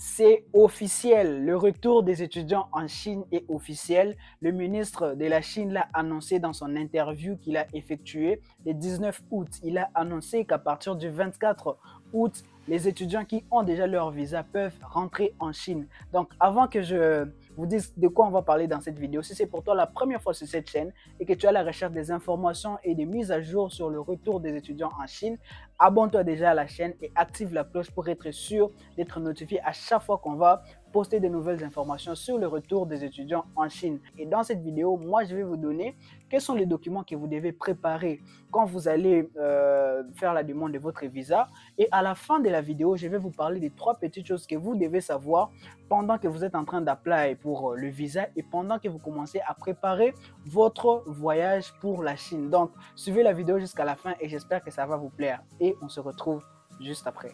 C'est officiel, le retour des étudiants en Chine est officiel. Le ministre de la Chine l'a annoncé dans son interview qu'il a effectuée le 19 août. Il a annoncé qu'à partir du 24 août, les étudiants qui ont déjà leur visa peuvent rentrer en Chine. Donc, avant que je vous dise de quoi on va parler dans cette vidéo, si c'est pour toi la première fois sur cette chaîne et que tu as la recherche des informations et des mises à jour sur le retour des étudiants en Chine, abonne-toi déjà à la chaîne et active la cloche pour être sûr d'être notifié à chaque fois qu'on va poster de nouvelles informations sur le retour des étudiants en Chine. Et dans cette vidéo, moi, je vais vous donner quels sont les documents que vous devez préparer quand vous allez faire la demande de votre visa. Et à la fin de la vidéo, je vais vous parler des 3 petites choses que vous devez savoir pendant que vous êtes en train d'appliquer pour le visa et pendant que vous commencez à préparer votre voyage pour la Chine. Donc, suivez la vidéo jusqu'à la fin et j'espère que ça va vous plaire. Et on se retrouve juste après.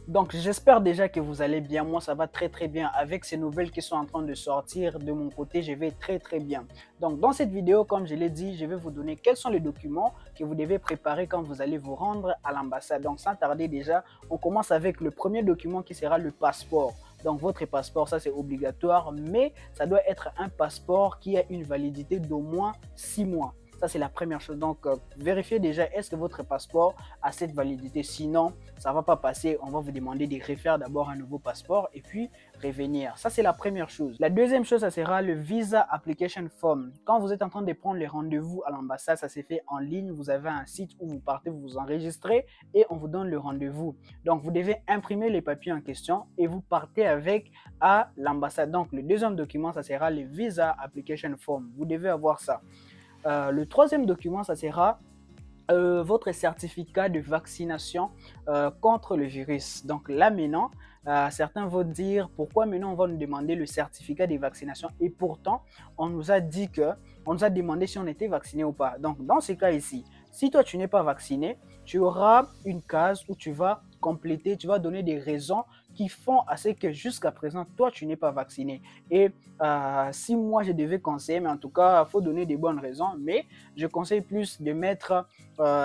Donc, j'espère déjà que vous allez bien. Moi, ça va très bien. Avec ces nouvelles qui sont en train de sortir de mon côté, je vais très bien. Donc, dans cette vidéo, comme je l'ai dit, je vais vous donner quels sont les documents que vous devez préparer quand vous allez vous rendre à l'ambassade. Donc, sans tarder déjà, on commence avec le premier document qui sera le passeport. Donc, votre passeport, ça c'est obligatoire, mais ça doit être un passeport qui a une validité d'au moins 6 mois. Ça, c'est la première chose. Donc, vérifiez déjà, est-ce que votre passeport a cette validité? Sinon, ça ne va pas passer. On va vous demander de refaire d'abord un nouveau passeport et puis revenir. Ça, c'est la première chose. La deuxième chose, ça sera le Visa Application Form. Quand vous êtes en train de prendre les rendez-vous à l'ambassade, ça s'est fait en ligne. Vous avez un site où vous partez, vous vous enregistrez et on vous donne le rendez-vous. Donc, vous devez imprimer les papiers en question et vous partez avec à l'ambassade. Donc, le deuxième document, ça sera le Visa Application Form. Vous devez avoir ça. Le troisième document, ça sera votre certificat de vaccination contre le virus. Donc là maintenant, certains vont dire pourquoi maintenant on va nous demander le certificat de vaccination et pourtant on nous a dit on nous a demandé si on était vacciné ou pas. Donc dans ce cas ici, si toi tu n'es pas vacciné, tu auras une case où tu vas compléter, tu vas donner des raisons qui font à ce que jusqu'à présent, toi, tu n'es pas vacciné. Et si moi, je devais conseiller, mais en tout cas, il faut donner des bonnes raisons, mais je conseille plus de mettre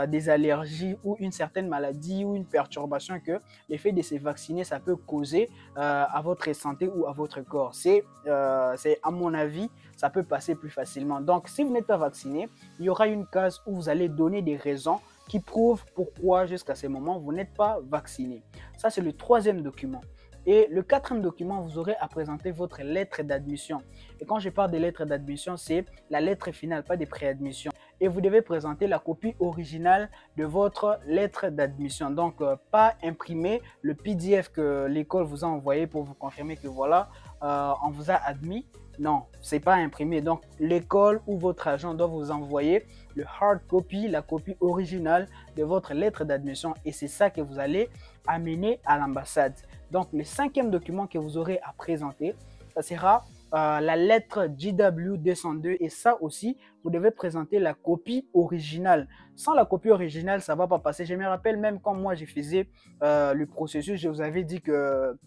des allergies ou une certaine maladie ou une perturbation que l'effet de se vacciner, ça peut causer à votre santé ou à votre corps. C'est à mon avis, ça peut passer plus facilement. Donc, si vous n'êtes pas vacciné, il y aura une case où vous allez donner des raisons qui prouve pourquoi jusqu'à ce moment vous n'êtes pas vacciné. Ça, c'est le troisième document. Et le quatrième document, vous aurez à présenter votre lettre d'admission. Et quand je parle de lettre d'admission, c'est la lettre finale, pas de préadmission. Et vous devez présenter la copie originale de votre lettre d'admission. Donc, pas imprimer le PDF que l'école vous a envoyé pour vous confirmer que voilà, on vous a admis. Non, c'est pas imprimé. Donc, l'école ou votre agent doit vous envoyer le hard copy, la copie originale de votre lettre d'admission. Et c'est ça que vous allez amener à l'ambassade. Donc, le cinquième document que vous aurez à présenter, ça sera la lettre JW 202. Et ça aussi, vous devez présenter la copie originale. Sans la copie originale, ça ne va pas passer. Je me rappelle même quand moi, je faisais le processus, je vous avais dit que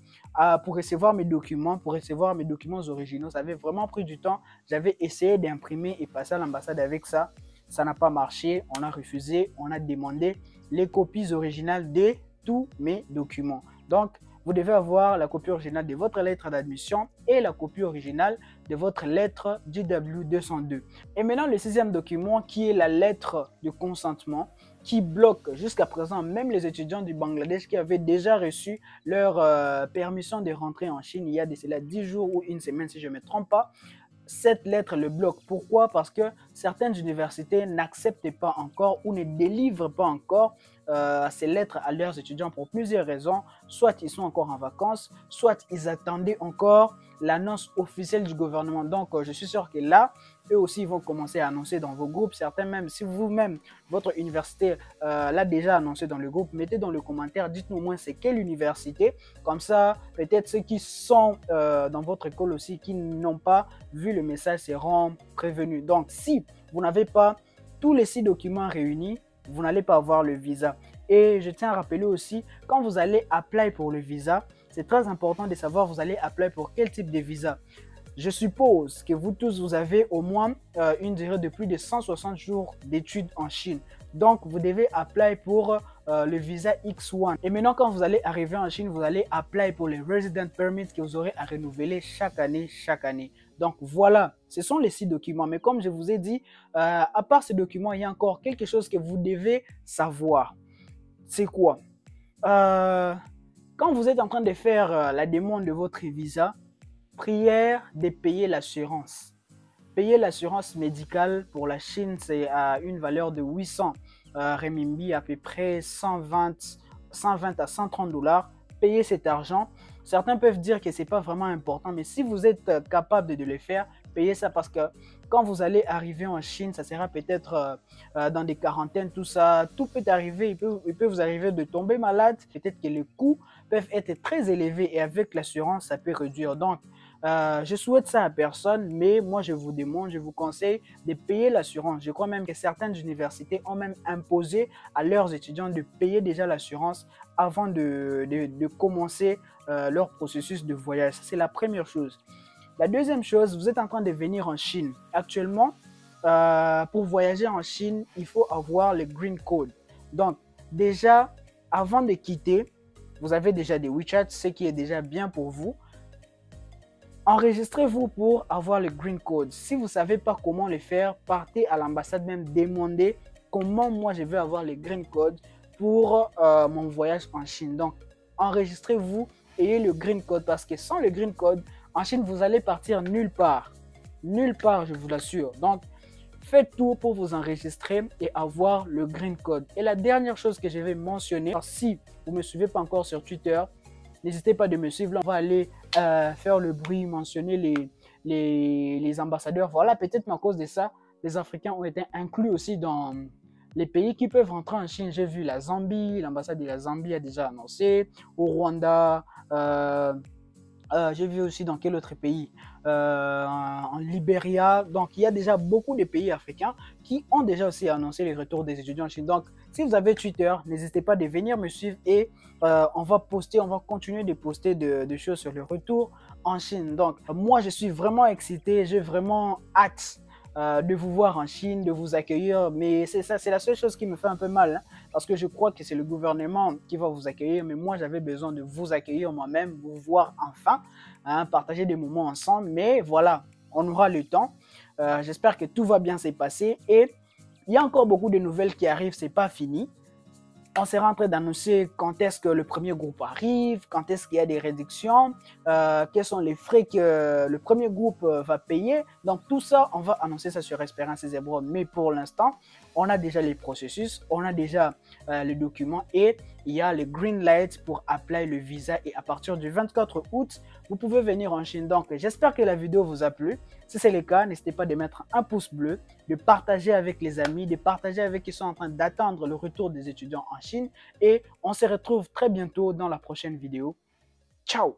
pour recevoir mes documents originaux, ça avait vraiment pris du temps. J'avais essayé d'imprimer et passer à l'ambassade avec ça. Ça n'a pas marché. On a refusé. On a demandé les copies originales de tous mes documents. Donc, vous devez avoir la copie originale de votre lettre d'admission et la copie originale de votre lettre JW 202. Et maintenant, le sixième document qui est la lettre de consentement qui bloque jusqu'à présent même les étudiants du Bangladesh qui avaient déjà reçu leur permission de rentrer en Chine il y a de cela 10 jours ou une semaine si je ne me trompe pas. Cette lettre le bloque. Pourquoi? Parce que certaines universités n'acceptent pas encore ou ne délivrent pas encore ces lettres à leurs étudiants pour plusieurs raisons. Soit ils sont encore en vacances, soit ils attendaient encore l'annonce officielle du gouvernement. Donc, je suis sûr que là, eux aussi vont commencer à annoncer dans vos groupes. Certains même, si vous-même, votre université l'a déjà annoncé dans le groupe, mettez dans le commentaire, dites-nous au moins c'est quelle université. Comme ça, peut-être ceux qui sont dans votre école aussi, qui n'ont pas vu le message, seront prévenus. Donc, si vous n'avez pas tous les 6 documents réunis, vous n'allez pas avoir le visa. Et je tiens à rappeler aussi, quand vous allez apply pour le visa, c'est très important de savoir vous allez apply pour quel type de visa. Je suppose que vous tous, vous avez au moins une durée de plus de 160 jours d'études en Chine. Donc, vous devez apply pour le visa X1. Et maintenant, quand vous allez arriver en Chine, vous allez apply pour les resident permits que vous aurez à renouveler chaque année, chaque année. Donc, voilà, ce sont les 6 documents. Mais comme je vous ai dit, à part ces documents, il y a encore quelque chose que vous devez savoir. C'est quoi? Quand vous êtes en train de faire la demande de votre visa, prière de payer l'assurance. Payer l'assurance médicale pour la Chine, c'est à une valeur de 800 renminbi, à peu près 120 à 130 dollars. Payez cet argent. Certains peuvent dire que ce n'est pas vraiment important, mais si vous êtes capable de le faire, payez ça parce que quand vous allez arriver en Chine, ça sera peut-être dans des quarantaines, tout ça, tout peut arriver. Il peut vous arriver de tomber malade. Peut-être que les coûts peuvent être très élevés et avec l'assurance, ça peut réduire. Donc, je souhaite ça à personne, mais moi je vous demande, je vous conseille de payer l'assurance. Je crois même que certaines universités ont même imposé à leurs étudiants de payer déjà l'assurance avant de commencer leur processus de voyage. C'est la première chose. La deuxième chose, vous êtes en train de venir en Chine. Actuellement, pour voyager en Chine, il faut avoir le Green Code. Donc, déjà, avant de quitter, vous avez déjà des WeChat, ce qui est déjà bien pour vous. Enregistrez-vous pour avoir le Green Code. Si vous ne savez pas comment le faire, partez à l'ambassade même, demandez comment moi je vais avoir le Green Code pour mon voyage en Chine. Donc, enregistrez-vous, ayez le Green Code parce que sans le Green Code, en Chine, vous allez partir nulle part. Nulle part, je vous l'assure. Donc, faites tout pour vous enregistrer et avoir le Green Code. Et la dernière chose que je vais mentionner, si vous ne me suivez pas encore sur Twitter, n'hésitez pas de me suivre. Là, on va aller faire le bruit, mentionner les ambassadeurs. Voilà, peut-être à cause de ça, les Africains ont été inclus aussi dans les pays qui peuvent rentrer en Chine. J'ai vu la Zambie, l'ambassade de la Zambie a déjà annoncé, au Rwanda, j'ai vu aussi dans quel autre pays, en Libéria. Donc, il y a déjà beaucoup de pays africains qui ont déjà aussi annoncé les retours des étudiants en Chine. Donc, si vous avez Twitter, n'hésitez pas de venir me suivre et on va continuer de poster des choses sur le retour en Chine. Donc, moi, je suis vraiment excité, j'ai vraiment hâte de vous voir en Chine, de vous accueillir, mais c'est ça, c'est la seule chose qui me fait un peu mal, hein, parce que je crois que c'est le gouvernement qui va vous accueillir, mais moi j'avais besoin de vous accueillir moi-même, vous voir enfin, hein, partager des moments ensemble, mais voilà, on aura le temps. J'espère que tout va bien se passer et il y a encore beaucoup de nouvelles qui arrivent, c'est pas fini. On sera en train d'annoncer quand est-ce que le premier groupe arrive, quand est-ce qu'il y a des réductions, quels sont les frais que le premier groupe va payer. Donc tout ça, on va annoncer ça sur Espérance Zebro. Mais pour l'instant, on a déjà les processus, on a déjà les documents et il y a le green light pour apply le visa. Et à partir du 24 août, vous pouvez venir en Chine. Donc j'espère que la vidéo vous a plu. Si c'est le cas, n'hésitez pas de mettre un pouce bleu, de partager avec les amis, de partager avec ceux qui sont en train d'attendre le retour des étudiants en Chine. Et on se retrouve très bientôt dans la prochaine vidéo. Ciao!